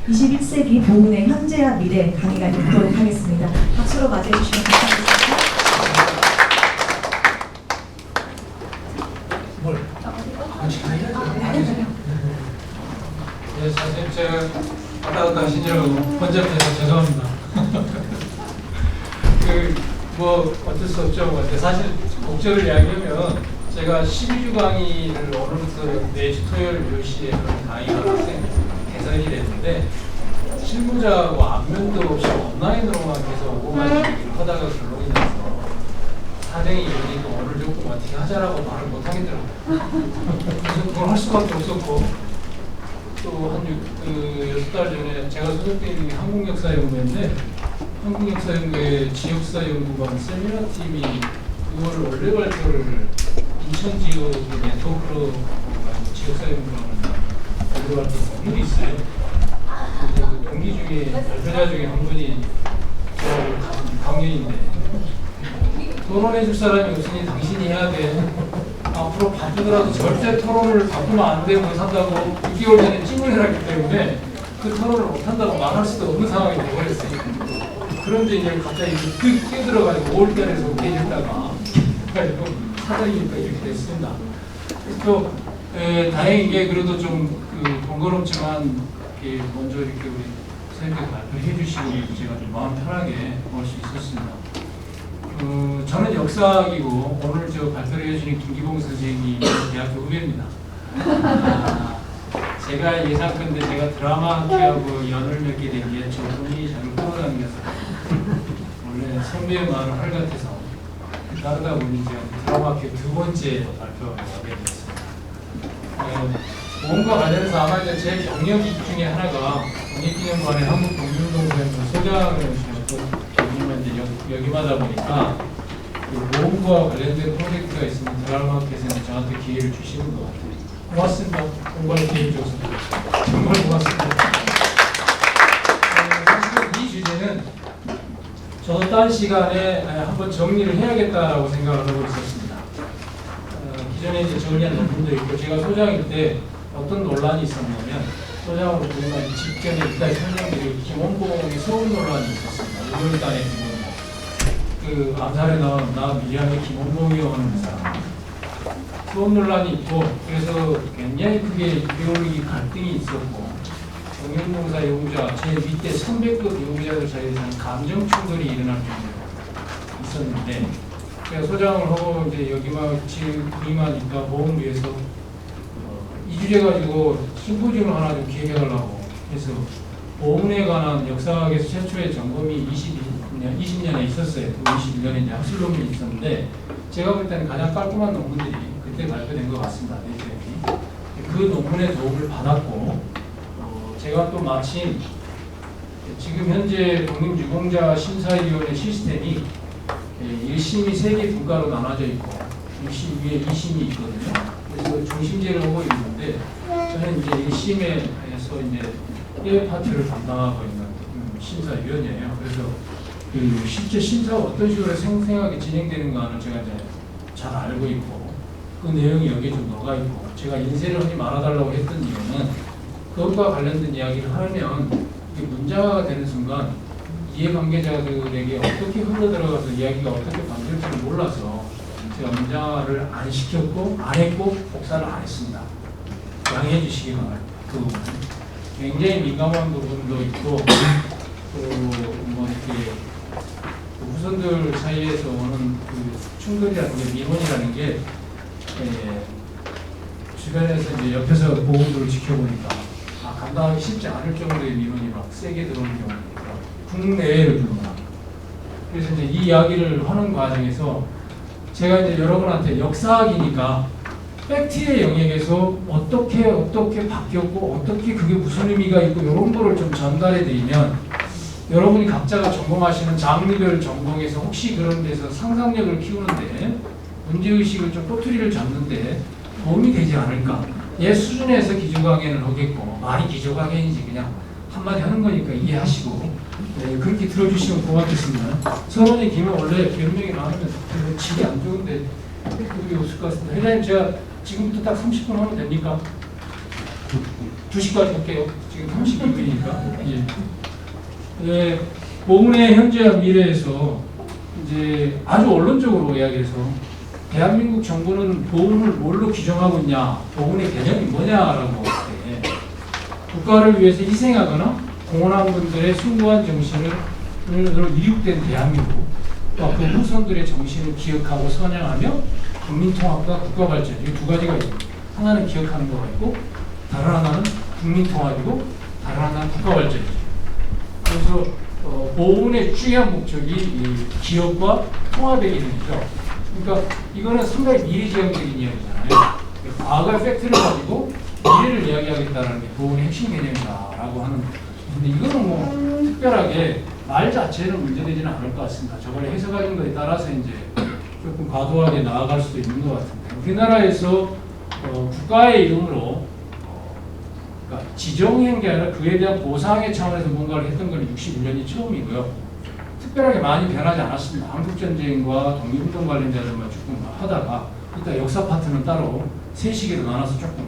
21세기 보훈의 현재와 미래 강의가 있도록 하겠습니다. 박수로 맞이해 주시면 감사하겠습니다. 네, 사실 제가 왔다 갔다 하시느라고 번잡해서 죄송합니다. 어쩔 수 없죠. 사실 목적을 이야기하면 제가 12주 강의를 오늘부터 내주 토요일 10시에 강의가 개설이 됐는데 실무자하고 안면도 없이 온라인으로만 계속 5만 얘기를 하다가 결론이 나서 사정이 이러니까 오늘 조금 어떻게 하자라고 말을 못 하겠더라고요. 그래서 그걸 할 수밖에 없었고 또 한 6달 전에 제가 소속되어 있는 게 한국역사연구회인데 한국역사연구회 지역사연구관 세미나팀이 9월 원래 발표를 인천 지역의 네트워크로 지역사연구관을 원래 발표 동일이 있어요. 그 동기 중에 발표자 중에 한 분이 저하고 강연인데 토론해 줄 사람이 없으니 당신이 해야 돼. 앞으로 바쁘더라도 절대 토론을 바꾸면 안 되고 산다고 6개월 전에 찜을 해놨기 때문에 그 토론을 못한다고 말할 수도 없는 상황이 되어버렸어요. 그런데 이제 갑자기 뜩 뛰어들어가지고 5월달에 소개해줬다가 사장이니까 이렇게 됐습니다. 또 다행인 게 그래도 좀 번거롭지만 먼저 이렇게 우리 선생님께서 발표해 주시고 제가 좀 마음 편하게 올 수 있었습니다. 저는 역사학이고 오늘 저 발표를 해주신 김기봉 선생님이 대학교 후배입니다. 제가 예상컨대 제가 드라마 학회하고 연을 맺게 된 게 저분이 저를 끌어당겨서 원래 선배의 마음을 헐같아서 따르다 보니 제가 드라마 학회 2번째 발표를 하게 됐습니다. 보험과 관련해서 아마 이제 제 경력이 중에 하나가 국립기념관의 한국동물동산부 소장을 지냈고 여기마다 보니까 보험과 관련된 프로젝트가 있으면 드라마학회에서는 저한테 기회를 주시는 것 같아요. 고맙습니다. 공부할 기회를 줘서 정말 고맙습니다. 사실 이 주제는 저도 딴 시간에 한번 정리를 해야겠다라고 생각을 하고 있었습니다. 기존에 이제 정리한 논문도 있고 제가 소장일 때 어떤 논란이 있었냐면 소장으로 보면 직전에 일단 설명드리고 김원봉의 서울 논란이 있었습니다. 5월달에 그 암살에 나온 나 미량의 김원봉이라고 하는 사람 수업 논란이 있고 그래서 굉장히 크게 이데올로기 갈등이 있었고 정연봉사 연구자 제 밑에 300급 연구자들 사이에서는 감정 충돌이 일어날 정도로 있었는데 제가 소장을 하고 이제 여기만 지금 부임하니까 보험부에서 이 주제 가지고 심포지엄을 하나 좀 기획해달라고 해서 보험에 관한 역사학에서 최초의 점검이 20년에 있었어요. 21년에 이제 학술 논문이 있었는데 제가 볼 때는 가장 깔끔한 논문들이 그때 발표된 것 같습니다. 그 논문의 도움을 받았고 제가 또 마침 지금 현재 독립유공자 심사위원회 시스템이 1심이 3개 분과로 나눠져 있고 6심 위에 2심이 있거든요. 그래서 중심제를 하고 있는데 저는 이제 1심에서 이제 1파트를 담당하고 있는 심사위원이에요. 그래서 실제 심사가 어떤 식으로 생생하게 진행되는가는 제가 이제 잘 알고 있고 그 내용이 여기에 좀 녹아 있고 제가 인쇄를 하지 말아달라고 했던 이유는 그것과 관련된 이야기를 하면 이게 문자가 되는 순간 이해관계자들에게 어떻게 흘러들어가서 이야기가 어떻게 반전될지 몰라서 제가 문자를 안 시켰고 안 했고 복사를 안 했습니다. 양해해 주시기 바랍니다. 그 부분 굉장히 민감한 부분도 있고 뭐 이렇게 후손들 사이에서 오는 그 충돌이라는 게 민원이라는 게 주변에서 이제 옆에서 보험들을 지켜보니까 감당하기 쉽지 않을 정도의 민원이 막 세게 들어오는 경우가 국내외를 불문합니다. 그래서 이제 이 이야기를 하는 과정에서 제가 이제 여러분한테 역사학이니까 팩트의 영역에서 어떻게 바뀌었고 어떻게 그게 무슨 의미가 있고 이런 거를 좀 전달해 드리면 여러분이 각자가 전공하시는 장르별 전공에서 혹시 그런 데서 상상력을 키우는데 문제의식을 좀 꼬투리를 잡는데 도움이 되지 않을까. 얘 수준에서 기초강연을 하겠고 말이 기초강연이지 그냥 한마디 하는 거니까 이해하시고 그렇게 들어주시면 고맙겠습니다. 서론의 김은 원래 변명이 많으면 별로 질이 안 좋은데 그게 없을 것 같습니다. 회장님 제가 지금부터 딱 30분 하면 됩니까? 2시까지 할게요. 지금 32분이니까. 보훈의 현재와 미래에서 이제 아주 언론적으로 이야기해서 대한민국 정부는 보훈을 뭘로 규정하고 있냐, 보훈의 개념이 뭐냐라고 할 때 국가를 위해서 희생하거나 공헌한 분들의 숭고한 정신으로 이룩된 대한민국, 또 그 후손들의 정신을 기억하고 선양하며 국민통합과 국가발전, 이 두 가지가 있습니다. 하나는 기억하는 거가 있고 다른 하나는 국민통합이고 다른 하나는 국가발전이죠. 그래서 보훈의 중요한 목적이 이 기업과 통합의 기능이죠. 그러니까 이거는 상당히 미래지향적인 이야기잖아요. 과거의 팩트를 가지고 미래를 이야기하겠다는 게 보훈의 핵심 개념이다라고 하는. 근데 이거는 뭐 특별하게 말 자체는 문제되지는 않을 것 같습니다. 저걸 해석하는 것에 따라서 이제 조금 과도하게 나아갈 수도 있는 것 같은데, 우리나라에서 국가의 이름으로 그러니까 지정한 게 아니라 그에 대한 보상의 차원에서 뭔가를 했던 건 61년이 처음이고요. 특별하게 많이 변하지 않았습니다. 한국전쟁과 독립운동 관련자들만 조금 하다가 이따 역사 파트는 따로 세 시기로 나눠서 조금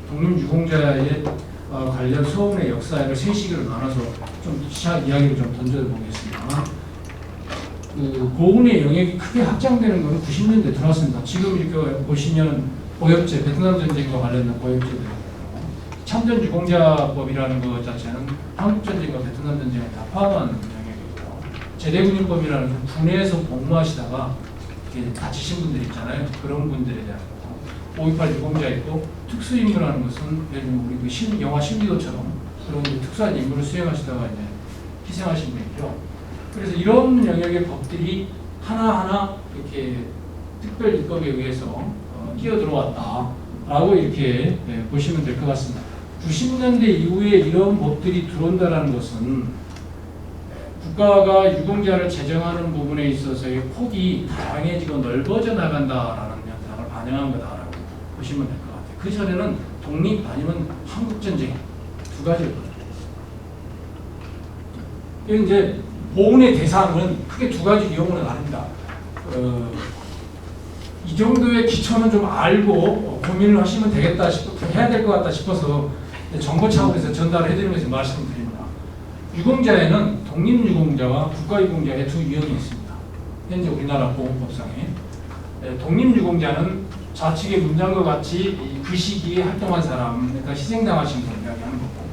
독립유공자의 관련 서훈의 역사를 세 시기로 나눠서 좀 시작 이야기를 좀 던져보겠습니다. 그 보훈의 영역이 크게 확장되는 것은 90년대 들어왔습니다. 지금 이렇게 보시면 보역제, 베트남 전쟁과 관련된 보역제들, 참전유공자법이라는 것 자체는 한국전쟁과 베트남 전쟁을 다 포함한 영역이고요. 제대군인법이라는 군에서 복무하시다가 이렇게 다치신 분들 있잖아요. 그런 분들에 대한 거. 5.18 유공자 있고, 특수임무라는 것은 예를 들면 우리 그 영화 신비도처럼 그런 특수한 임무를 수행하시다가 이제 희생하신 분이죠. 그래서 이런 영역의 법들이 하나하나 이렇게 특별입법에 의해서 끼어들어왔다라고 이렇게 보시면 될 것 같습니다. 90년대 이후에 이런 법들이 들어온다는 것은 국가가 유공자를 제정하는 부분에 있어서의 폭이 다양해지고 넓어져 나간다라는 현상을 반영한 거다라고 보시면 될 것 같아요. 그 전에는 독립 아니면 한국전쟁 두 가지였거든요. 이제 보훈의 대상은 크게 두 가지 유형으로 나뉩니다. 이 정도의 기초는 좀 알고 고민을 하시면 되겠다 해야 될 것 같다 싶어서 정보 차원에서 전달을 해드리면서 말씀드립니다. 유공자에는 독립유공자와 국가유공자의 두 유형이 있습니다. 현재 우리나라 보훈법상에. 독립유공자는 좌측의 문장과 같이 그 시기에 활동한 사람, 그러니까 희생당하신 분을 이야기하는 거고,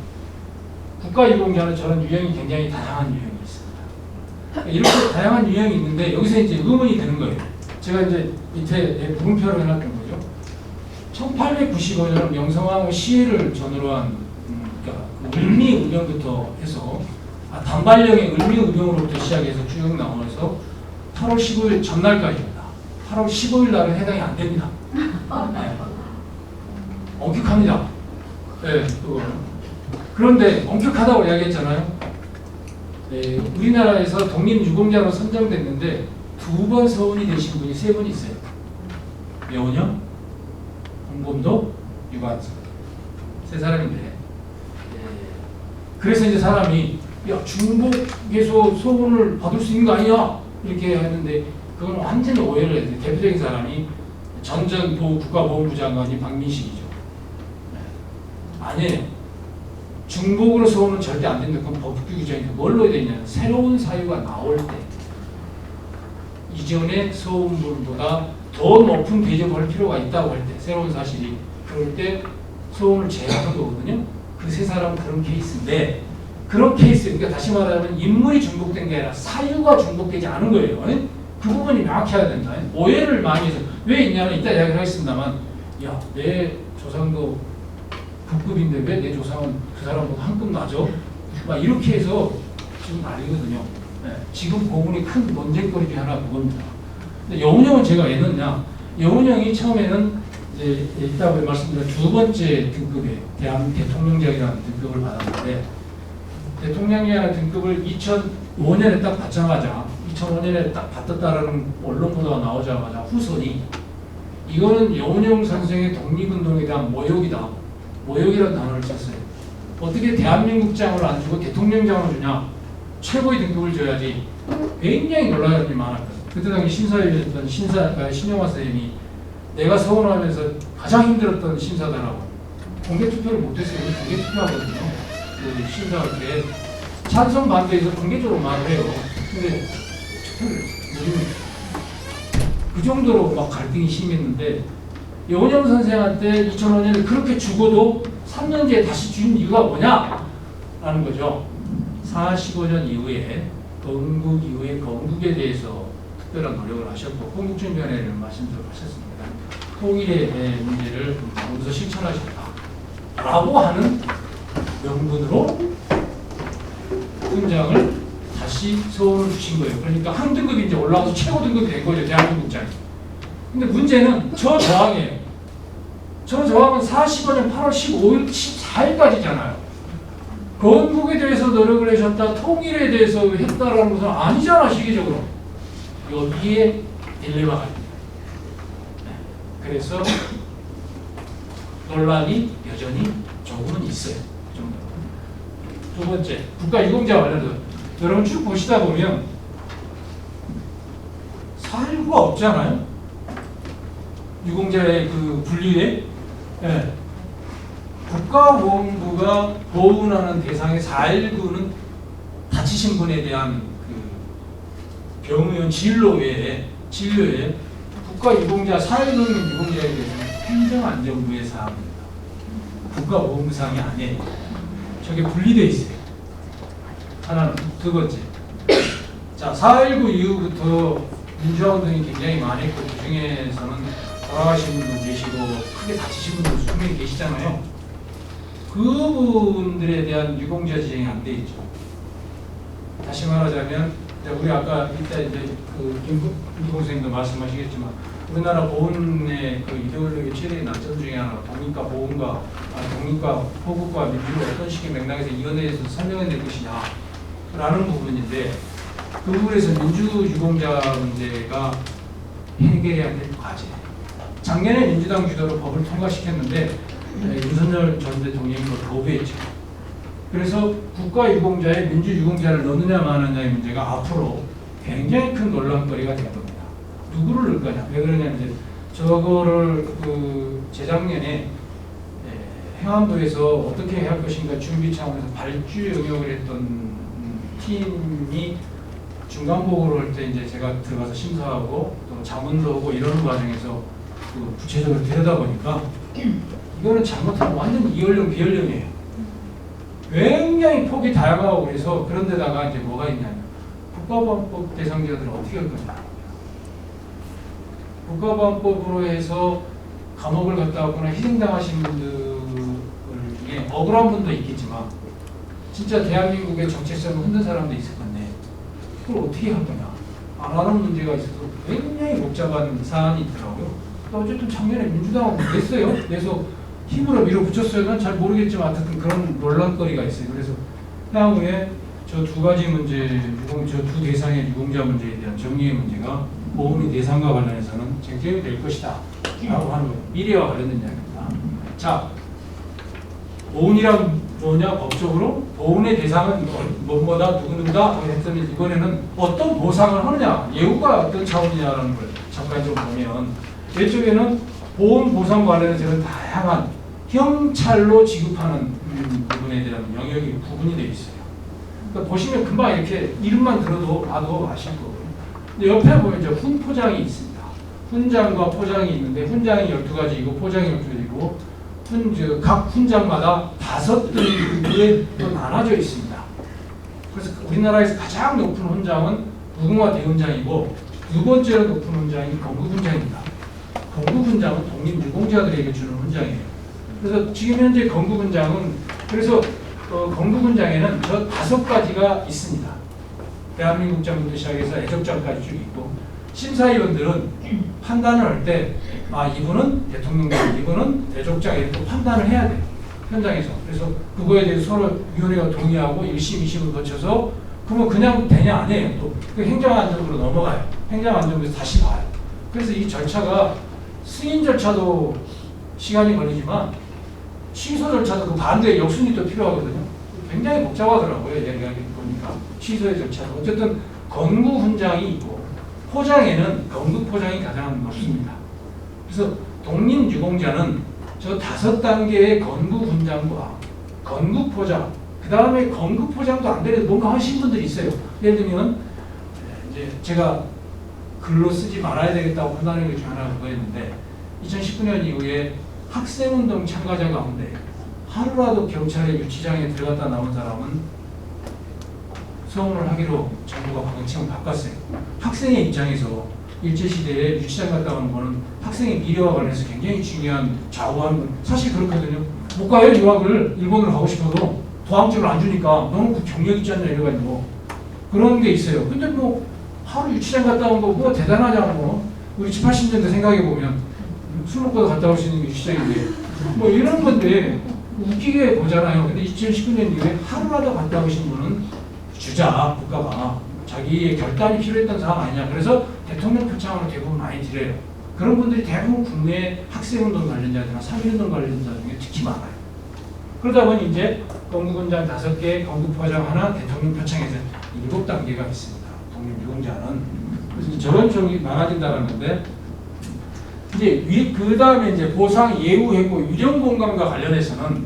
국가유공자는 저런 유형이 굉장히 다양한 유형이 있습니다. 이렇게 다양한 유형이 있는데 여기서 이제 의문이 드는 거예요. 제가 이제 밑에 물음표를 해놨던 거죠. 1895년 명성황후 시해를 전후로 한 그러니까 을미의령부터 해서 단발령의 을미의령으로부터 시작해서 쭉 나오면서 8월 15일 전날까지입니다. 8월 15일 날은 해당이 안 됩니다. 네. 엄격합니다. 네, 그런데 엄격하다고 이야기했잖아요. 네, 우리나라에서 독립유공자로 선정됐는데 두 번 서훈이 되신 분이 세 분 있어요. 명은영, 홍범도, 유관순. 세 사람인데, 그래서 이제 사람이 야 중복에서 서훈을 받을 수 있는 거 아니야? 이렇게 했는데 그건 완전히 오해를 했어요. 대표적인 사람이 전전 국가보훈부 장관이 박민식이죠. 아니에요. 중복으로 서훈은 절대 안 된다. 그건 법규 규정이 뭘로 되어 있냐면 새로운 사유가 나올 때 이전의 서훈분보다 더 높은 대접을 할 필요가 있다고 할 때, 새로운 사실이 그럴 때 서훈을 제외하는 거거든요. 그 세 사람은 그런 케이스인데, 그런 케이스, 그러니까 다시 말하면 인물이 중복된 게 아니라 사유가 중복되지 않은 거예요. 그 부분이 명확해야 된다. 오해를 많이 해서 왜 있냐면 이따 이야기를 하겠습니다만, 야, 내 조상도 북급인데 왜 내 조상은 그 사람보다 한 급 낮아? 막 이렇게 해서 지금 난리거든요. 네, 지금 보훈이 큰 논쟁거리 중에 하나가 그겁니다. 근데 여운형은 제가 왜 넣냐? 여운형이 처음에는 이제 이따가 말씀드린 두 번째 등급이에요. 대통령장이라는 등급을 받았는데, 대통령이라는 등급을 2005년에 딱 받자마자 2005년에 딱 받았다라는 언론 보도가 나오자마자 후손이 이거는 여운형 선생의 독립운동에 대한 모욕이다. 모욕이라는 단어를 썼어요. 어떻게 대한민국장을 안 주고 대통령장을 주냐? 최고의 등급을 줘야지. 굉장히 놀라는 일이 많았거든요. 그때 당시 심사위원이었던 신영화 선생님이 내가 서운하면서 가장 힘들었던 심사다라고 공개 투표를 못했어요. 우리 공개 투표하거든요. 그 심사할 때 찬성 반대에서 공개적으로 말을 해요. 근데 그 정도로 막 갈등이 심했는데 여원영 선생한테 2005년에 그렇게 죽어도 3년 뒤에 다시 준 이유가 뭐냐? 라는 거죠. 45년 이후에 건국 이후에 건국에 대해서 특별한 노력을 하셨고 건국주의 변화를 말씀도 하셨습니다. 통일의 문제를 먼저 실천하셨다. 라고 하는 명분으로 훈장을 다시 서울을 주신 거예요. 그러니까 한 등급이 이제 올라가서 최고 등급이 된 거죠. 대한민국장이. 근데 문제는 저 저항이에요. 저 저항은 45년 8월 15일, 14일까지잖아요. 건국에 대해서 노력을 하셨다, 통일에 대해서 했다라는 것은 아니잖아, 시기적으로. 여기에 딜레마가 있습니다. 그래서 논란이 여전히 조금은 있어요. 그 정도. 두 번째, 국가유공자 관련해서 여러분 쭉 보시다 보면 4.19가 없잖아요. 유공자의 그 분리에 국가보훈부가 보훈하는 대상의 4.19는 다치신 분에 대한 그 병의원 진료에 국가유공자 4.19는 유공자에 대해서는 행정안전부의 사항입니다. 국가보훈부 사항이 아니에요. 저게 분리되어 있어요. 하나는. 두 번째. 자, 4.19 이후부터 민주화운동이 굉장히 많았고 그 중에서는 돌아가신 분도 계시고 크게 다치신 분도 분명히 계시잖아요. 그분들에 대한 유공자 지정이 안 돼 있죠. 다시 말하자면 우리 아까 이따 이제 그 김 선생님도 말씀하시겠지만 우리나라 보훈의 그 이데올로기 최대의 난점 중에 하나가 독립과 보훈과 독립과 호국과 민주를 어떤 식의 맥락에서 이어내서 설명해낼 것이냐라는 부분인데 그 부분에서 민주유공자 문제가 해결해야 될 과제. 작년에 민주당 주도로 법을 통과시켰는데 윤석열 전 대통령이 그걸 거부했죠. 그래서 국가유공자에 민주유공자를 넣느냐 마느냐의 문제가 앞으로 굉장히 큰 논란거리가 될 겁니다. 누구를 넣을 거냐? 왜 그러냐면 이제 저거를 그 재작년에 행안부에서 어떻게 할 것인가 준비 차원에서 발주 영역을 했던 팀이 중간 보고를 할 때 이제 제가 들어가서 심사하고 또 자문도 하고 이러는 과정에서 그 구체적으로 들여다보니까 이거는 잘못하면 완전 이연령 비연령이에요. 굉장히 폭이 다양하고 그래서 그런 데다가 이제 뭐가 있냐면 국가보안법 대상자들은 어떻게 할 거냐. 국가보안법으로 해서 감옥을 갔다 왔거나 희생당하신 분들 중에 억울한 분도 있겠지만 진짜 대한민국의 정체성을 흔든 사람도 있을 건데 그걸 어떻게 할 거냐. 안 하는 문제가 있어서 굉장히 복잡한 사안이 있더라고요. 어쨌든 작년에 민주당은 냈어요. 그래서 힘으로 밀어붙였어요. 난 잘 모르겠지만 어쨌든 그런 논란거리가 있어요. 그래서 향후에 저 두 가지 문제, 저 두 대상의 유공자 문제에 대한 정리의 문제가 보훈의 대상과 관련해서는 쟁점이 될 것이다 라고 하는 거예요. 미래와 관련된 이야기입니다. 자, 보훈이란 뭐냐? 법적으로 보훈의 대상은 뭐뭐다 누구누구다 했더니 이번에는 어떤 보상을 하느냐, 예우가 어떤 차원이냐라는 걸 잠깐 좀 보면 이쪽에는 보훈 보상 관련해서는 다양한 경찰로 지급하는 부분에 대한 영역이 구분이 되어 있어요. 그러니까 보시면 금방 이렇게 이름만 들어도 봐도 아실 거고요. 근데 옆에 보면 이제 훈포장이 있습니다. 훈장과 포장이 있는데 훈장이 12가지이고 포장이 12가지이고 각 훈장마다 5등급에 또 나눠져 있습니다. 그래서 우리나라에서 가장 높은 훈장은 무궁화 대훈장이고 두 번째로 높은 훈장이 건국훈장입니다. 건국훈장은 독립유공자들에게 주는 훈장이에요. 그래서 지금 현재 건국훈장은 그래서 건국훈장에는 저 5가지가 있습니다. 대한민국장부터 시작해서 애적장까지 쭉 있고 심사위원들은 판단을 할 때 이분은 대통령장, 이분은 대족장 이렇게 판단을 해야 돼요. 현장에서. 그래서 그거에 대해서 서로 위원회가 동의하고 1심, 2심을 거쳐서 그러면 그냥 되냐 안 해요. 또 그 행정안전부로 넘어가요. 행정안전부에서 다시 봐요. 그래서 이 절차가 승인 절차도 시간이 걸리지만 취소 절차도 그 반대의 역순이 또 필요하거든요. 굉장히 복잡하더라고요. 얘기하기 보니까 취소의 절차도. 어쨌든 건국훈장이 있고 포장에는 건국포장이 가장 높습니다. 그래서 독립유공자는 저 5단계의 건국훈장과 건국포장 그 다음에 건급 포장도 안 되는 뭔가 하신 분들이 있어요. 예를 들면 이제 제가 글로 쓰지 말아야 되겠다고 판단한 것 중 하나가 그거였는데 2019년 이후에 학생운동 참가자 가운데 하루라도 경찰의 유치장에 들어갔다 나온 사람은 서운을 하기로 정부가 방침을 바꿨어요. 학생의 입장에서 일제시대에 유치장 갔다 오는 거는 학생의 미래와 관련해서 굉장히 중요한 좌우하는 사실 그렇거든요. 못 가요 유학을 일본을 가고 싶어도 도항증을 안 주니까 너는 그 경력 있지 않냐 이래가지고 그런 게 있어요. 근데 뭐 하루 유치장 갔다 온 거 뭐 대단하냐고 우리 7, 80년대 생각해 보면 술 먹고 갔다 올 수 있는 게 유치장인데 뭐 이런 건데 웃기게 보잖아요. 근데 2019년 이후에 하루라도 갔다 오신 분은 주자 국가가 자기의 결단이 필요했던 상황 아니냐. 그래서 대통령 표창으로 대부분 많이 드려요. 그런 분들이 대부분 국내 학생운동 관련자들이나 3.1운동 관련자 중에 특히 많아요. 그러다 보니 이제 건국훈장 5개, 건국포장 하나, 대통령 표창에서 7단계가 있습니다. 독립유공자는. 그래서 저런 쪽이 많아진다는 건데 이제 그 다음에 이제 보상, 예우, 해고, 유령공감과 관련해서는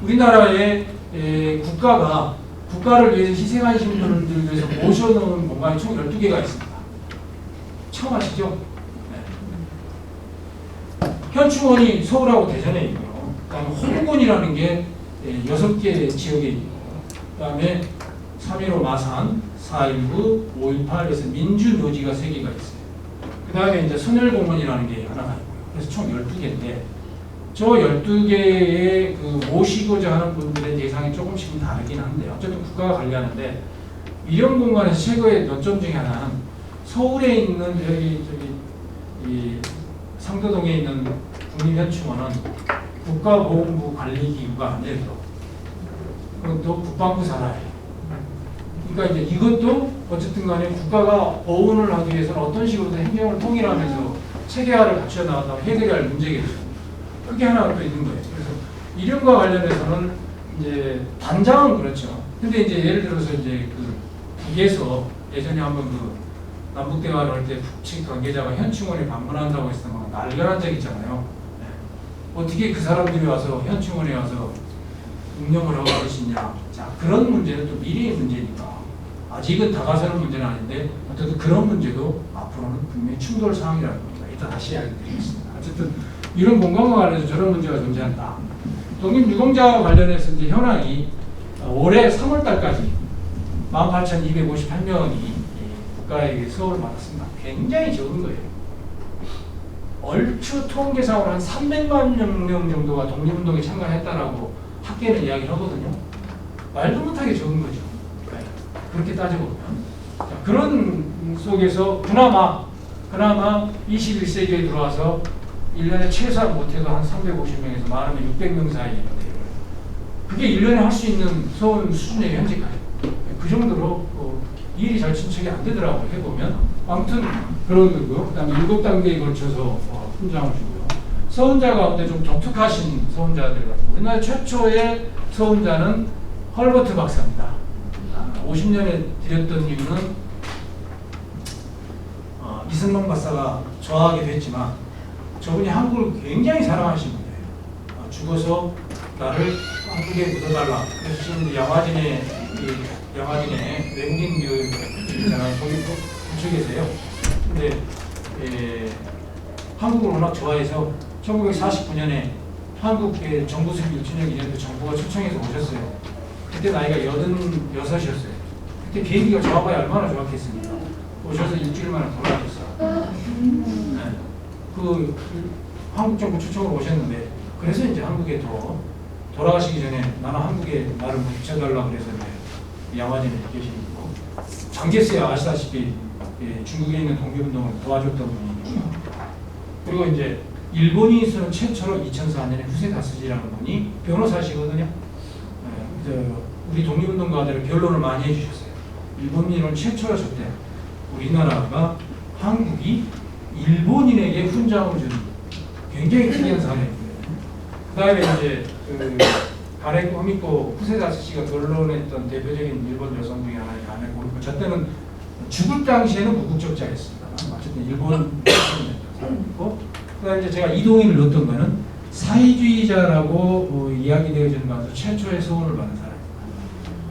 우리나라의 국가를 위해서 희생하신 분들 위해서 모셔놓은 공간이 총 12개가 있습니다. 처음 아시죠? 네. 현충원이 서울하고 대전에 있고요. 그다음에 홍군이라는 게 6개 지역에 있고, 그다음에 3.15 마산, 4.19, 5.18에서 민주묘지가 3개가 있어요. 그다음에 이제 선열공원이라는 게 하나가 있고요. 그래서 총 12개인데 저 12개의 그 모시고자 하는 분들의 대상이 조금씩은 다르긴 한데 어쨌든 국가가 관리하는데 이런 공간에서 최고의 요점 중에 하나는 서울에 있는 이 상도동에 있는 국립현충원은 국가보훈부 관리기구가 아니에요. 그것도 국방부 산하예요. 그러니까 이제 이것도 어쨌든 간에 국가가 보훈을 하기 위해서는 어떤 식으로든 행정을 통일하면서 체계화를 갖춰 나간다면 해결해야 할 문제겠죠. 그게 하나가 또 있는 거예요. 그래서 이름과 관련해서는 이제 단장은 그렇죠. 근데 이제 예를 들어서 이제 그 북에서 예전에 한번 그 남북 대화를 할 때 북측 관계자가 현충원에 방문한다고 했을 때 막 날벼란 적 있잖아요. 네. 어떻게 그 사람들이 와서 현충원에 와서 운영을 하고 계시냐. 자, 그런 문제는 또 미래의 문제니까 아직은 다가서는 문제는 아닌데 어쨌든 그런 문제도 앞으로는 분명히 충돌 사항이라는 겁니다. 이따 다시 이야기 드리겠습니다. 어쨌든 이런 공간과 관련해서 저런 문제가 존재한다. 독립유공자와 관련해서 이제 현황이 올해 3월 달까지 18,258명이 국가에게 서울을 받았습니다. 굉장히 적은 거예요. 얼추 통계상으로 한 300만 명 정도가 독립운동에 참가했다라고 학계는 이야기를 하거든요. 말도 못하게 적은 거죠. 그렇게 따져보면. 자, 그런 속에서 그나마 21세기에 들어와서 1년에 최소한 못해도 한 350명에서 많으면 600명 사이인데 그게 1년에 할 수 있는 서울 수준의 현재까지 그 정도로 일이 잘 진척이 안 되더라고요. 해보면 아무튼 그런 거고요. 그 다음에 7단계에 걸쳐서 훈장을 주고요. 서훈자 가운데 좀 독특하신 서훈자들 같은 우리나라 최초의 서훈자는 헐버트 박사입니다. 50년에 드렸던 이유는 이승만 박사가 저하게 됐지만 저분이 한국을 굉장히 사랑하신 분이에요. 죽어서 나를 한국에 묻어달라. 그래서 지금 양화진에 외국인 있잖아요. 거기 붙여 계세요. 근데 한국을 워낙 좋아해서 1949년에 한국의 정부 수립 6주년 기념 때 정부가 초청해서 오셨어요. 그때 나이가 86이었어요. 그때 비행기가 좋아봐야 얼마나 좋았겠습니까? 오셔서 일주일 만에 돌아가셨어요. 네. 그 한국 정부 초청으로 오셨는데 그래서 이제 한국에 돌아가시기 전에 나는 한국에 나를 묻혀달라고 그래서 양화진에 계시고 장제스에 아시다시피 중국에 있는 독립운동을 도와줬던 분이고요. 그리고 이제 일본인으로서는 최초로 2004년에 후세 다스지라는 분이 변호사시거든요. 우리 독립운동가들을 변론을 많이 해주셨어요. 일본인은 최초였을 때 우리나라가 한국이 일본인에게 훈장을 준 굉장히 특이한 사례입니다. 그 다음에 이제 가네코 후미코 후세다스 씨가 변론했던 대표적인 일본 여성 중에 하나의 가네코 후미코. 저 때는 죽을 당시에는 무국적자였습니다. 어쨌든 일본 사람이고. 그다음에 이제 제가 이동인을 넣었던 거는 사회주의자라고 이야기되어지는 가운데 최초의 서훈을 받은 사람입니다.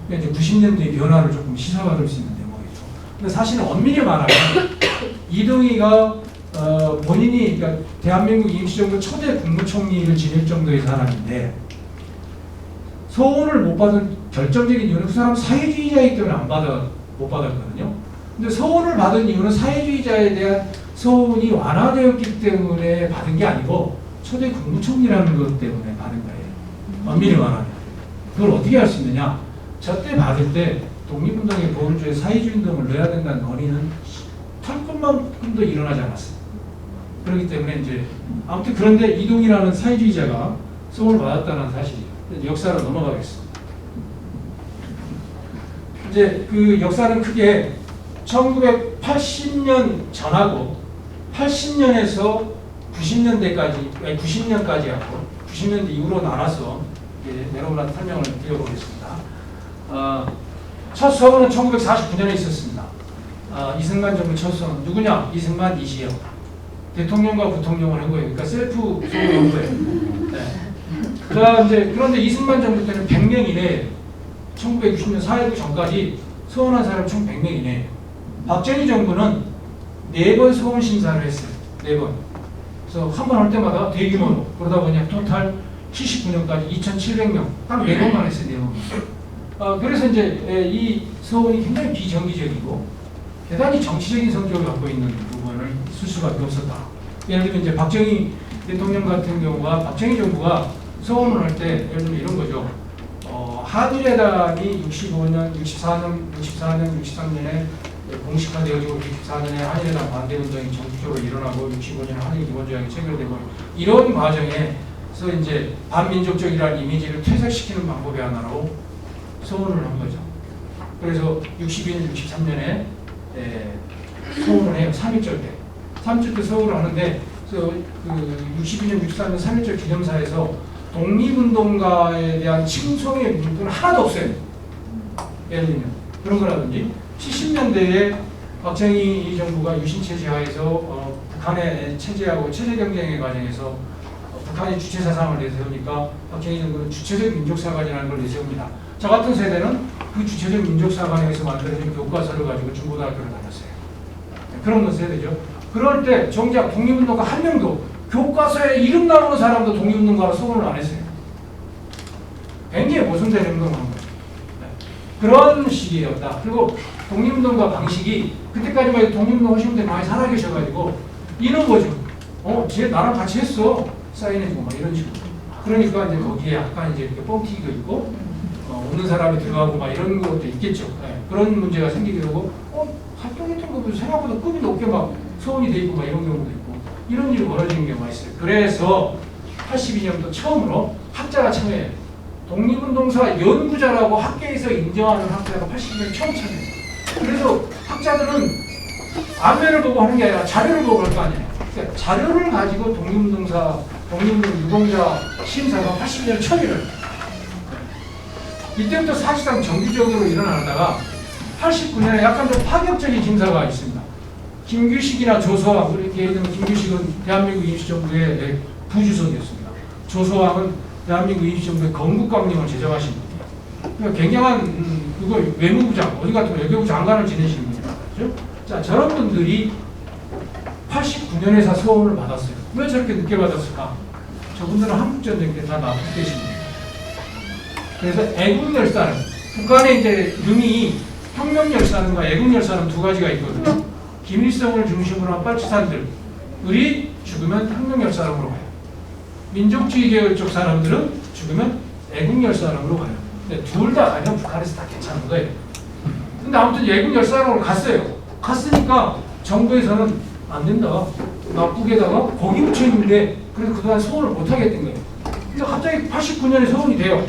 이제 90년대의 변화를 조금 시사받을 수 있는 대목이죠. 근데 사실은 엄밀히 말하면 이동희가 본인이 그러니까 대한민국 임시정부 초대 국무총리를 지낼 정도의 사람인데 서원을 못 받은 결정적인 이유는 그 사람 사회주의자이기 때문에 못 받았거든요. 근데 서원을 받은 이유는 사회주의자에 대한 서원이 완화되었기 때문에 받은 게 아니고 초대 국무총리라는 것 때문에 받은 거예요. 엄밀히 말하면. 그걸 어떻게 할 수 있느냐? 저때 받을 때 독립운동의 보험주에 사회주의운동을 넣어야 된다는 논의는 털끝만큼도 일어나지 않았어요. 그렇기 때문에 이제 아무튼 그런데 이동이라는 사회주의자가 서원을 받았다는 사실이에요. 역사로 넘어가겠습니다. 이제 그 역사는 크게 1980년 전하고 80년에서 90년까지 하고 90년대 이후로 나눠서 여러분한테 설명을 드려보겠습니다. 첫 서원은 1949년에 있었습니다. 이승만 정부 첫 서원 누구냐? 이승만 이시영 대통령과 부통령을 한 거예요. 그러니까 셀프 서원을 한 거예요. 네. 그런데 이승만 정부 때는 100명 이내에 1960년 4.19 전까지 서원한 사람 총 100명 이내에 박정희 정부는 4번 서원 심사를 했어요. 4번. 그래서 한 번 할 때마다 대규모로 그러다 보니 토탈 79년까지 2,700명 딱 4번만 했어요. 4번. 그래서 이제 이 서원이 굉장히 비정기적이고 대단히 정치적인 성격을 갖고 있는 부분을 쓸 수밖에 없었다. 예를 들면 이제 박정희 대통령 같은 경우가 박정희 정부가 서원을 할 때 예를 들면 이런 거죠. 한일회담이 64년, 63년에 공식화되어지고 64년에 한일회담 반대운동이 전국적으로 일어나고 65년에 한일 기본조약이 체결되고 이런 과정에서 이제 반민족적이라는 이미지를 퇴색시키는 방법의 하나로 서원을 한 거죠. 그래서 62년, 63년에 서원을 해요. 3.1절 때. 3.1절 때 서원을 하는데 그래서 그 62년, 63년 3.1절 기념사에서 독립운동가에 대한 칭송의 문구는 하나도 없어요. 예를 들면 그런 거라든지 70년대에 박정희 정부가 유신체제 하에서 북한의 체제하고 체제 경쟁의 과정에서 북한이 주체사상을 내세우니까 박정희 정부는 주체적 민족사관이라는 걸 내세웁니다. 저 같은 세대는 그 주체적 민족사관에서 만들어진 교과서를 가지고 중고등학교를 다녔어요. 그런 건 세대죠. 그럴 때 정작 독립운동가 한 명도 교과서에 이름 나오는 사람도 독립운동가로 서원을 안 했어요. 굉장히 모순된 행동을 한 거예요. 그런 시기였다. 그리고 독립운동가 방식이 그때까지만 해도 독립운동 하시는 분들이 많이 살아계셔가지고 이런 거죠. 쟤 나랑 같이 했어. 사인해주고 막 이런 식으로. 그러니까 이제 거기에 약간 이제 이렇게 뻥튀기가 있고 없는 사람이 들어가고 막 이런 것도 있겠죠. 그런 문제가 생기기도 하고 활동했던 것도 생각보다 급이 높게 막 서원이 돼 있고 막 이런 경우도 있고 이런 일이 벌어지는 경우가 있어요. 그래서 82년도 처음으로 학자가 참여해요. 독립운동사 연구자라고 학계에서 인정하는 학자가 80년 처음 참여해요. 그래서 학자들은 안면을 보고 하는 게 아니라 자료를 보고 할 거 아니에요. 그러니까 자료를 가지고 독립운동 유공자 심사가 80년 처음이에요. 이때부터 사실상 정기적으로 일어나다가 89년에 약간 좀 파격적인 심사가 있습니다. 김규식이나 조소왕, 예를 들면 김규식은 대한민국 임시정부의 부주석이었습니다. 조소왕은 대한민국 임시정부의 건국강령을 제정하신 분이에요. 그러니까 굉장한 외무부장, 어디 같으면 외교부 장관을 지내시는 분입니다. 그렇죠? 자, 저런 분들이 89년에 서원을 받았어요. 왜 저렇게 늦게 받았을까? 저분들은 한국전쟁 때 다 납북되십니다. 그래서 애국열사는 북한의 이제 능이 혁명열사는과 애국열사는 두 가지가 있거든요. 김일성을 중심으로 한 빨치산들이 죽으면 혁명열사람으로 가요. 민족주의 계열 쪽 사람들은 죽으면 애국열사람으로 가요. 근데 둘 다 가면 북한에서 다 괜찮은 거예요. 근데 아무튼 애국열사람으로 갔어요. 갔으니까 정부에서는 안 된다. 납북에다가 거기 묻혀 있는데 그래서 그동안 서원을 못 하겠던 거예요. 그래서 갑자기 89년에 서원이 돼요.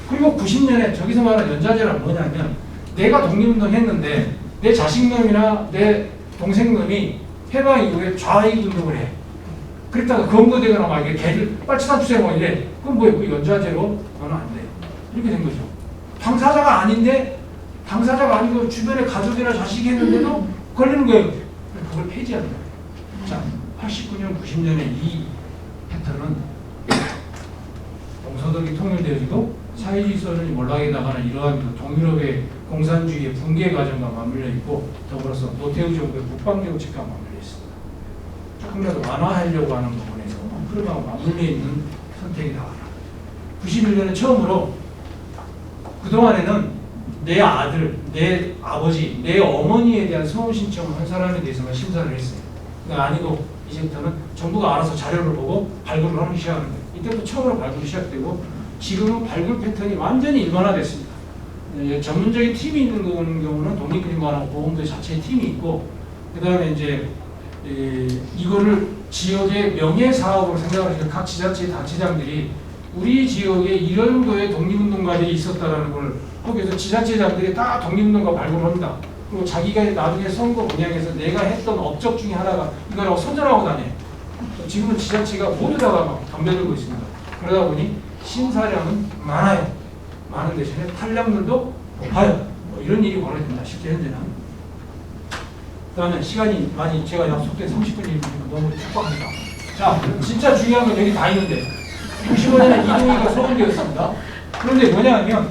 그리고 90년에 저기서 말하는 연좌제란 뭐냐면 내가 독립운동 했는데 내 자식놈이나 내 동생놈이 해방 이후에 좌익 운동을 해. 그랬다가 검거되거나 막 이게 개를 빨치산 투쟁 막 이래. 그럼 뭐예요? 그 연좌제로 너는 안 돼. 이렇게 된 거죠. 당사자가 아닌데 당사자가 아니고 주변에 가족이나 자식이 했는데도 걸리는 거예요. 그걸 폐지하는 거예요. 자, 89년, 90년에 이 패턴은 동서독이 통일되어지고 사회주의 소련이 몰락해 나가는 이러한 동유럽의 공산주의의 붕괴 과정과 맞물려 있고 더불어서 노태우 정부의 국방정책과 맞물려 있습니다. 조금이라도 완화하려고 하는 부분에서 그러면 맞물려 있는 선택이다. 91년에 처음으로 그동안에는 내 아들, 내 아버지, 내 어머니에 대한 소원 신청을 한 사람에 대해서만 심사를 했어요. 그러니까 아니고 이제부터는 정부가 알아서 자료를 보고 발굴을 하기 시작하는 거예요. 이때부터 처음으로 발굴이 시작되고 지금은 발굴 패턴이 완전히 일반화됐습니다. 전문적인 팀이 있는 경우는 독립기념관하고 보험부 자체의 팀이 있고 그 다음에 이제 이거를 지역의 명예사업으로 생각하시는 각 지자체 단체장들이 우리 지역에 이런 거에 독립운동가들이 있었다라는 걸 거기서 지자체장들이 다 독립운동가 발굴을 합니다. 그리고 자기가 나중에 선거 분야에서 내가 했던 업적 중에 하나가 이거라고 선전하고 다녀요. 지금은 지자체가 모두 다가 막 덤벼들고 있습니다. 그러다 보니 심사량은 많아요. 많은 대신에 탄량률도 높아요. 뭐 이런 일이 벌어진다. 실제 현재는. 그다음에 시간이 많이 제가 약속된 30분이 너무 촉박합니다. 자, 진짜 중요한 건 여기 다 있는데 95년에 이동희가 소원되었습니다. 그런데 뭐냐면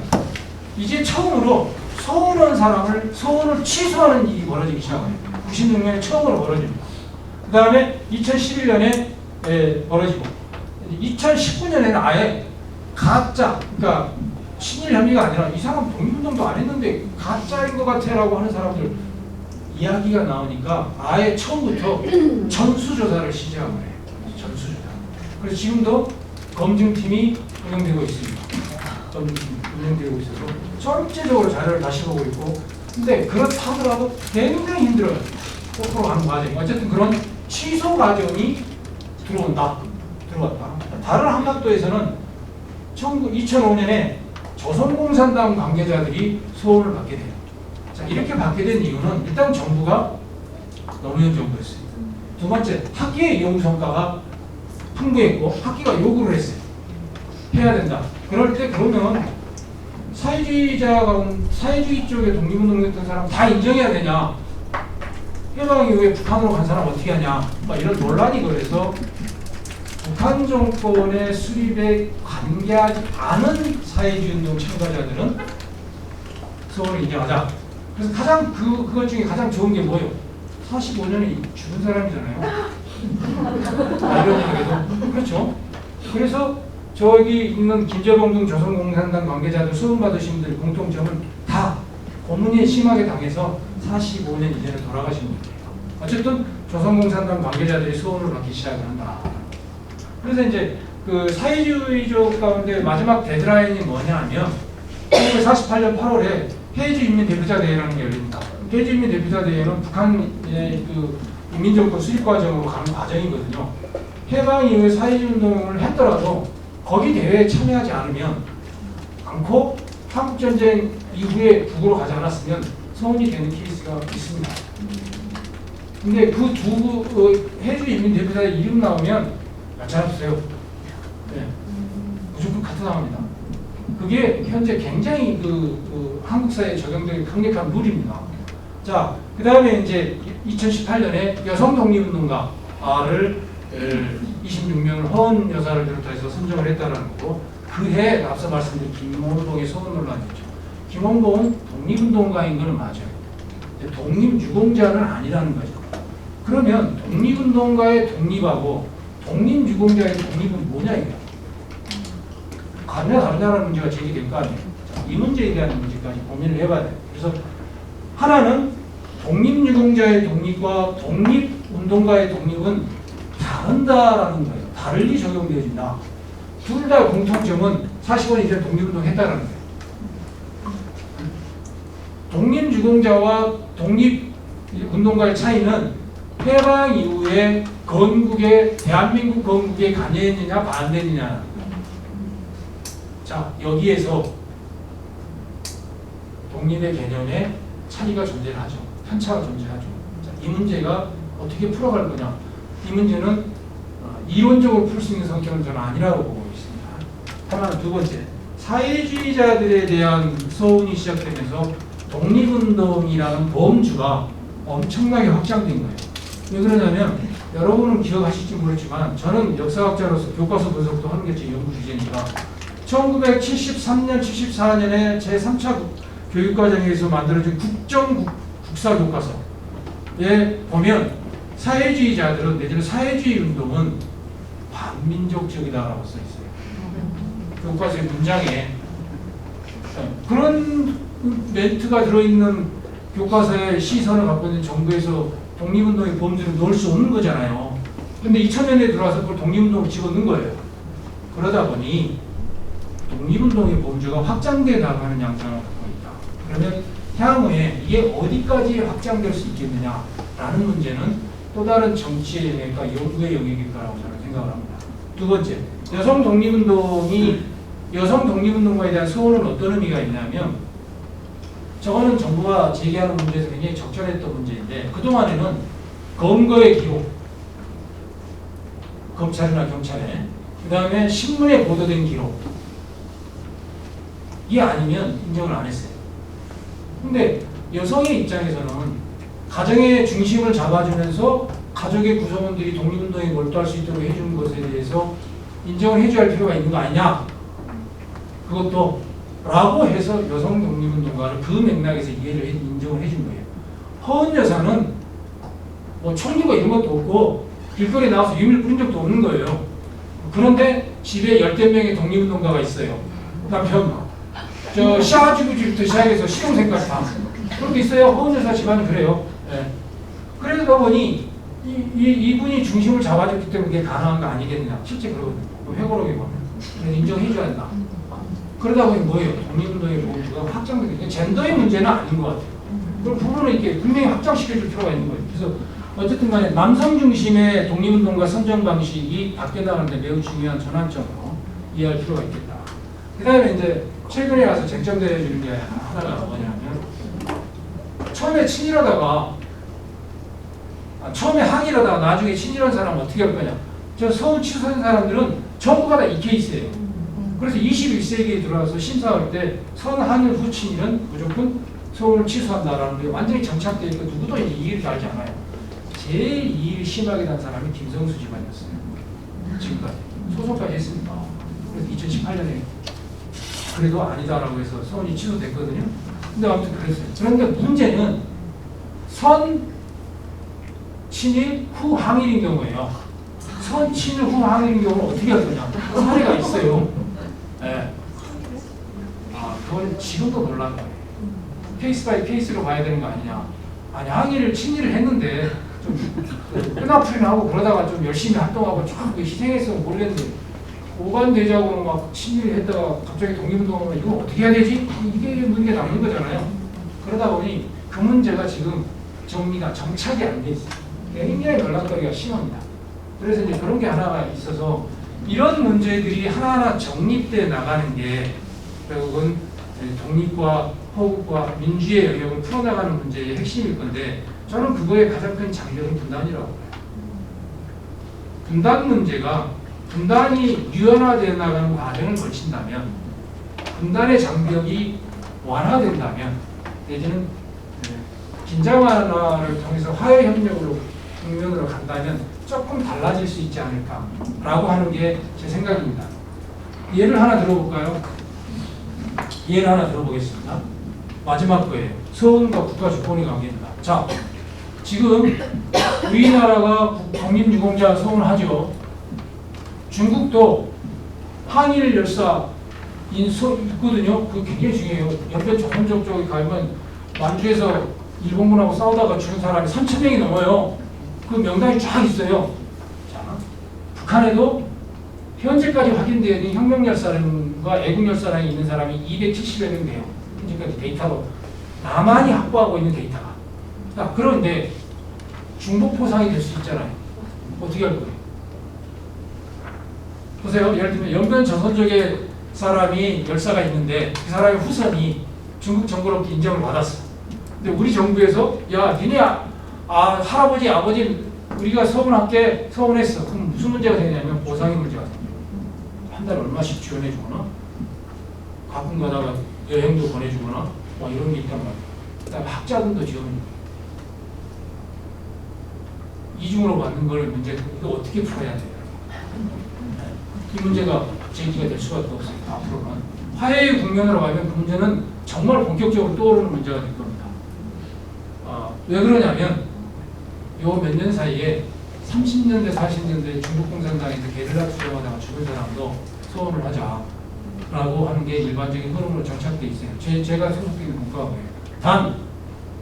이제 처음으로 소원한 사람을 소원을 취소하는 일이 벌어지기 시작해요. 96년에 처음으로 벌어집니다. 그 다음에 2011년에 벌어지고 2019년에는 아예 가짜, 그러니까 친일 혐의가 아니라 이 사람 독립운동도 안 했는데 가짜인 것 같아라고 하는 사람들 이야기가 나오니까 아예 처음부터 전수조사를 시작을 해요. 전수조사. 그래서 지금도 검증팀이 운영되고 있습니다. 검증팀이 운영되고 있어서 전체적으로 자료를 다시 보고 있고, 근데 그렇다 하더라도 굉장히 힘들어요. 거꾸로 가는 과정이. 어쨌든 그런 취소 과정이 들어왔다. 다른 한반도에서는 2005년에 조선공산당 관계자들이 소원을 받게 돼요. 자, 이렇게 받게 된 이유는 일단 정부가 노무현 정부였어요. 두 번째, 학계의 연구 성과가 풍부했고 학계가 요구를 했어요. 해야 된다. 그럴 때 그러면 사회주의 쪽에 독립운동했던 사람 다 인정해야 되냐? 해방 이후에 북한으로 간 사람 어떻게 하냐? 막 이런 논란이 그래서 북한 정권의 수립에 관계하지 않은 사회주의 운동 참가자들은 소원을 인정하자. 그래서 가장 그것 중에 가장 좋은 게 뭐예요? 45년이 죽은 사람이잖아요. 이런 얘기도 그렇죠. 그래서 저기 있는 김재범 등 조선공산당 관계자들 소원 받으신 분들 공통점은 다 고문에 심하게 당해서 45년 이전에 돌아가신 분들이에요. 어쨌든 조선공산당 관계자들이 소원을 받기 시작을 한다. 그래서 이제 그 사회주의적 가운데 마지막 데드라인이 뭐냐면 1948년 8월에 해주인민대표자대회라는 게 열립니다. 해주인민대표자대회는 북한의 그 인민정권 수립 과정으로 가는 과정이거든요. 해방 이후에 사회주의운동을 했더라도 거기 대회에 참여하지 않고 한국전쟁 이후에 북으로 가지 않았으면 소원이 되는 케이스가 있습니다. 근데 그 두 해주인민대표자의 이름 나오면 잘해주세요. 네. 무조건 카트 나옵니다. 그게 현재 굉장히 한국 사회에 적용되는 강력한 룰입니다. 자, 그 다음에 이제 2018년에 여성 독립운동가를 26명을 허은 여사를 비롯해서 선정을 했다는 거고, 그해 앞서 말씀드린 김원봉의 소원 논란이었죠. 김원봉은 독립운동가인 것은 맞아요. 독립유공자는 아니라는 거죠. 그러면 독립운동가의 독립하고 독립유공자의 독립은 뭐냐 이거야. 가느냐 다르냐는 문제가 제기될 거 아니에요. 이 문제에 대한 문제까지 고민을 해봐야 돼요. 그래서 하나는 독립유공자의 독립과 독립운동가의 독립은 다른다라는 거예요. 다르게 적용되어진다. 둘 다 공통점은 45년 이전 독립운동 했다라는 거예요. 독립유공자와 독립운동가의 차이는 해방 이후에 대한민국 건국에 관여했느냐 반대했느냐. 자, 여기에서 독립의 개념에 차이가 존재하죠. 편차가 존재하죠. 자, 이 문제가 어떻게 풀어갈 거냐. 이 문제는 이론적으로 풀 수 있는 성격은 저는 아니라고 보고 있습니다. 하나, 두 번째, 사회주의자들에 대한 소운이 시작되면서 독립운동이라는 범주가 엄청나게 확장된 거예요. 왜 그러냐면 여러분은 기억하실지 모르지만 저는 역사학자로서 교과서 분석도 하는 게 제 연구 주제니까 1973년, 74년에 제3차 교육과정에서 만들어진 국정국사교과서에 보면 사회주의자들은 내지는 사회주의 운동은 반민족적이다라고 써 있어요. 교과서의 문장에 그런 멘트가 들어있는 교과서에 시선을 갖고 있는 정부에서 독립운동의 범주를 넣을 수 없는 거잖아요. 근데 2000년에 들어와서 그걸 독립운동을 집어넣은 거예요. 그러다 보니 독립운동의 범주가 확장돼 나가는 양상을 갖고 있다. 그러면 향후에 이게 어디까지 확장될 수 있겠느냐라는 문제는 또 다른 정치의 영역과 연구의 영역일 거라고 저는 생각을 합니다. 두 번째, 여성 독립운동가에 대한 소원은 어떤 의미가 있냐면, 저거는 정부가 제기하는 문제에서 굉장히 적절했던 문제인데, 그동안에는 검거의 기록, 검찰이나 경찰에, 그 다음에 신문에 보도된 기록, 이게 아니면 인정을 안 했어요. 근데 여성의 입장에서는 가정의 중심을 잡아주면서 가족의 구성원들이 독립운동에 몰두할 수 있도록 해주는 것에 대해서 인정을 해줘야 할 필요가 있는 거 아니냐? 그것도 라고 해서 여성 독립운동가를 그 맥락에서 인정을 해준 거예요. 허은 여사는 뭐 총리고 이런 것도 없고 길거리에 나와서 유미를 뿌린 적도 없는 거예요. 그런데 집에 10명의 독립운동가가 있어요. 남편, 샤아주부지부터 시작해서 시동생까지 다. 그렇게 있어요. 허은 여사 집안이 그래요. 네. 그러다 보니 이분이 중심을 잡아줬기 때문에 그게 가능한 거 아니겠느냐. 실제 그러거든요. 회고록에 보면. 그래서 인정해줘야 한다. 그러다 보니 뭐예요? 독립운동의 범주가 확장되게 젠더의 문제는 아닌 것 같아요. 그럼 부분을 이렇게 분명히 확장시켜줄 필요가 있는 거예요. 그래서 어쨌든 간에 남성 중심의 독립운동가 선정 방식이 바뀌어나가는데 매우 중요한 전환점으로 이해할 필요가 있겠다. 그 다음에 이제 최근에 와서 쟁점되어지는 게 하나가 뭐냐면, 처음에 친일하다가 처음에 항일하다가 나중에 친일한 사람은 어떻게 할 거냐. 저 서울 취소한 사람들은 전부가 다 이 케이스예요. 그래서 21세기에 들어와서 심사할 때 선항일 후 친일은 무조건 서울을 취소한다라는 게 완전히 정착되어 있고 누구도 이제 이해를 알지 않아요. 제일 이해를 심하게 단 사람이 김성수 집안이었어요. 지금까지. 소송까지 했습니다. 그래서 2018년에 그래도 아니다라고 해서 서울이 취소됐거든요. 근데 아무튼 그랬어요. 그런데 문제는 선 친일 후 항일인 경우에요. 선 친일 후 항일인 경우는 어떻게 할 거냐. 사례가 있어요. 네. 그건 지금도 놀란 거예요. 케이스 바이 케이스로 봐야 되는 거 아니냐. 아니, 항일을 친일을 했는데 좀 끈아풀이나 하고 그러다가 좀 열심히 활동하고 쫙 희생했으면 모르겠는데, 오간대자고는 막 친일을 했다가 갑자기 독립운동을 이거 어떻게 해야 되지? 이게 문제가 남는 거잖아요. 그러다 보니 그 문제가 지금 정리가 정착이 안 돼 있어요. 굉장히 논란거리가 심합니다. 그래서 이제 그런 게 하나가 있어서 이런 문제들이 하나하나 정립돼 나가는 게 결국은 독립과 호국과 민주의 영역을 풀어나가는 문제의 핵심일 건데, 저는 그거의 가장 큰 장벽은 분단이라고 봐요. 분단 문제가 분단이 유연화되어 나가는 과정을 거친다면, 분단의 장벽이 완화된다면, 내지는 긴장 완화를 통해서 화해 협력으로 국면으로 간다면 조금 달라질 수 있지 않을까라고 하는 게 제 생각입니다. 예를 하나 들어볼까요? 예를 하나 들어보겠습니다. 마지막 거예요. 서울과 국가 주권의 관계입니다. 자, 지금 우리나라가 독립유공자 서운하죠. 중국도 항일 열사인 있거든요. 그거 굉장히 중요해요. 옆에 조선족 쪽에 가면 만주에서 일본군하고 싸우다가 죽은 사람이 3,000명이 넘어요. 그 명단이 쫙 있어요. 자, 북한에도 현재까지 확인되어 있는 혁명열사랑과 애국열사랑이 있는 사람이 270여 명 돼요. 현재까지 데이터로 나만이 확보하고 있는 데이터가. 자, 그런데 중복 포상이 될 수 있잖아요. 어떻게 할 거예요? 보세요. 예를 들면 연변 조선족의 사람이 열사가 있는데 그 사람의 후손이 중국 정부로부터 인정을 받았어. 근데 우리 정부에서 야, 니네 할아버지, 아버지 우리가 서운할게 서운했어. 그럼 무슨 문제가 되냐면 보상의 문제가 생겨요. 한 달에 얼마씩 지원해 주거나 가끔 가다가 여행도 보내주거나 뭐 이런 게 있단 말이에요. 그다음에 학자금도 지원해요. 이중으로 받는 걸 문제, 이거 어떻게 풀어야 돼요? 이 문제가 제기가 될 수밖에 없습니다. 앞으로는 화해의 국면으로 가면 그 문제는 정말 본격적으로 떠오르는 문제가 될 겁니다. 왜 그러냐면 요 몇 년 사이에 30년대 40년대 중국 공산당에서 게릴라 투쟁하다가 죽은 사람도 소원을 하자라고 하는 게 일반적인 흐름으로 정착돼 있어요. 제가 소속되어 있는 국가가 뭐예요? 단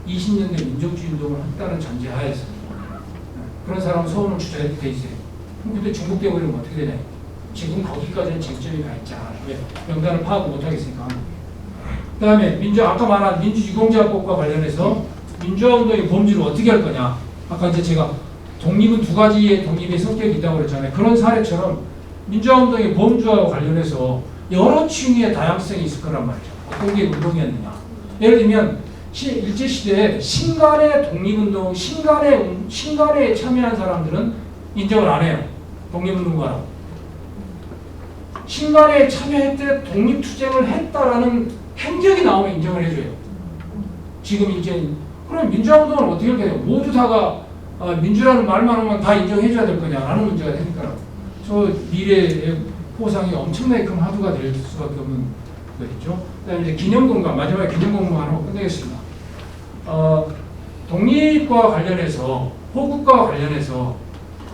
20년대 민족주의 운동을 했다는 전제하에서 그런 사람은 소원을 주자 이렇게 돼 있어요. 근데 중국 되어버리면 어떻게 되냐? 지금 거기까지는 쟁점이 가 있지 않아요. 왜? 명단을 파악 못하겠으니까. 그 다음에 아까 말한 민주유공자법과 관련해서 민주화운동의 범주를 어떻게 할 거냐? 아까 이제 제가 독립은 두 가지의 독립의 성격이 있다고 그랬잖아요. 그런 사례처럼 민주화운동의 범주와 관련해서 여러 층의 다양성이 있을 거란 말이죠. 어떤 게 운동이었느냐? 예를 들면 일제시대에 신간의 독립운동, 신간에 참여한 사람들은 인정을 안 해요. 독립운동가라고. 신간에 참여했대 독립투쟁을 했다라는 행적이 나오면 인정을 해줘요. 지금 이제 그럼 민주화운동을 어떻게 할까 해요? 모두 다가 민주라는 말만 하면 다 인정해줘야 될 거냐라는 문제가 되니까 저 미래의 포상이 엄청나게 큰 화두가 될 수밖에 없는 거겠죠. 그다음에 이제 기념공간, 마지막에 기념공간 하고 끝내겠습니다. 독립과 관련해서 호국과 관련해서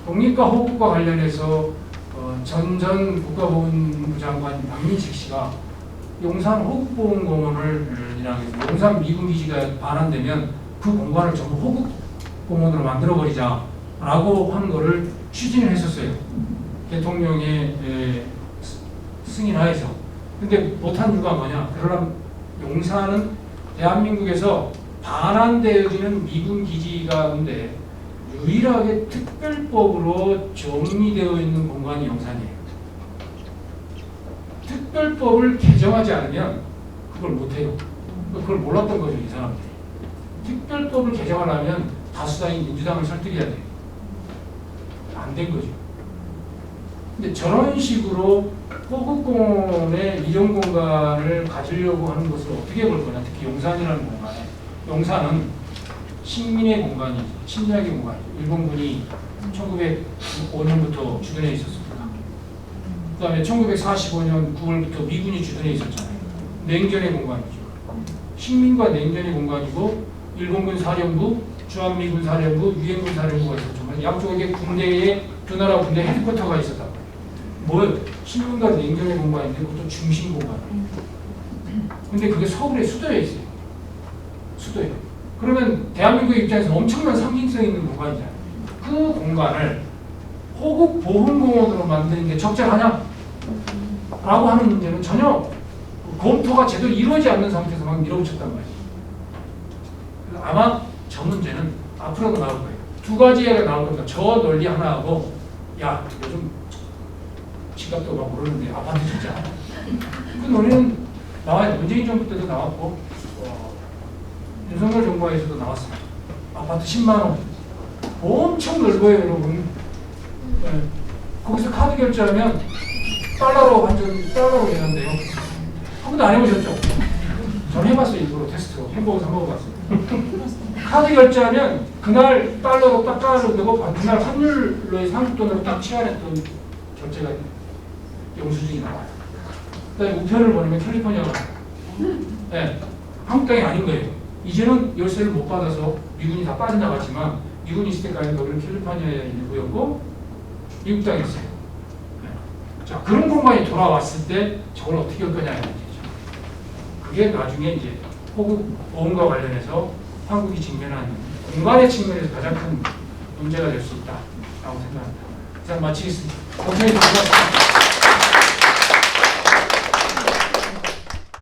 독립과 호국과 관련해서 전 국가보훈부 장관 박민식 씨가 용산 호국보훈공원을 용산 미군 기지가 반환되면 그 공간을 전부 호국공원으로 만들어버리자라고 한 거를 추진을 했었어요. 대통령의 승인하에서. 근데 못한 이유가 뭐냐? 그러나 용산은 대한민국에서 반환되어지는 미군 기지가 있는데 유일하게 특별법으로 정리되어 있는 공간이 용산이에요. 특별법을 개정하지 않으면 그걸 못해요. 그걸 몰랐던 거죠, 이 사람들이. 특별법을 개정하려면 다수당인 민주당을 설득해야 돼요. 안 된 거죠. 근데 저런 식으로 호국공원의 이용 공간을 가지려고 하는 것을 어떻게 볼 거냐, 특히 용산이라는 공간에. 용산은 식민의 공간이죠. 침략의 공간이죠. 일본군이 1905년부터 주둔해 있었습니다. 그 다음에 1945년 9월부터 미군이 주둔해 있었잖아요. 냉전의 공간이죠. 식민과 냉전의 공간이고 일본군 사령부, 주한미군 사령부, 유엔군 사령부가 있었죠. 양쪽에 군대의 두 나라 군대 헤드쿼터가 있었다. 뭐예요? 식민과 냉전의 공간인데 그것도 중심 공간이에요. 근데 그게 서울의 수도에 있어요. 수도에. 그러면 대한민국 입장에서 엄청난 상징성 있는 공간이잖아요. 그 공간을 호국보훈공원으로 만드는 게 적절하냐? 라고 하는 문제는 전혀 검토가 제대로 이루어지지 않는 상태에서 막 밀어붙였단 말이에요. 그래서 아마 저 문제는 앞으로도 나올 거예요. 두 가지가 나올 겁니다. 저 논리 하나하고 야 요즘 집값도 막 오르는데 아파트 진짜 그 논리는 나와요. 문재인 정부 때도 나왔고 윤석열 정부에서도 나왔습니다. 아파트 10만 원 엄청 넓어요, 여러분. 네. 거기서 카드 결제하면 달러로 되는데요. 한 번도 안 해보셨죠? 전 해봤어요, 일부러 테스트로. 햄버거 사 먹어봤어요. 카드 결제하면 그날 달러로 딱 깔아주고 그날 환율로의 한국돈으로 딱 치환했던 결제가 영수증이 나와요. 그다음에 우편을 보내면 캘리포니아가 네, 한국 땅이 아닌 거예요. 이제는 열쇠를 못 받아서 미군이 다 빠져나갔지만 미군이 있을 때까지 거기는 캘리포니아의 일부였고 미국 땅이 있어요. 네. 자, 그런 공간이 돌아왔을 때 저걸 어떻게 할 거냐는 문제죠. 그게 나중에 이제 호국 보훈과 관련해서 한국이 직면한 공간의 측면에서 가장 큰 문제가 될 수 있다라고 생각합니다. 이상 마치겠습니다. 감사합니다.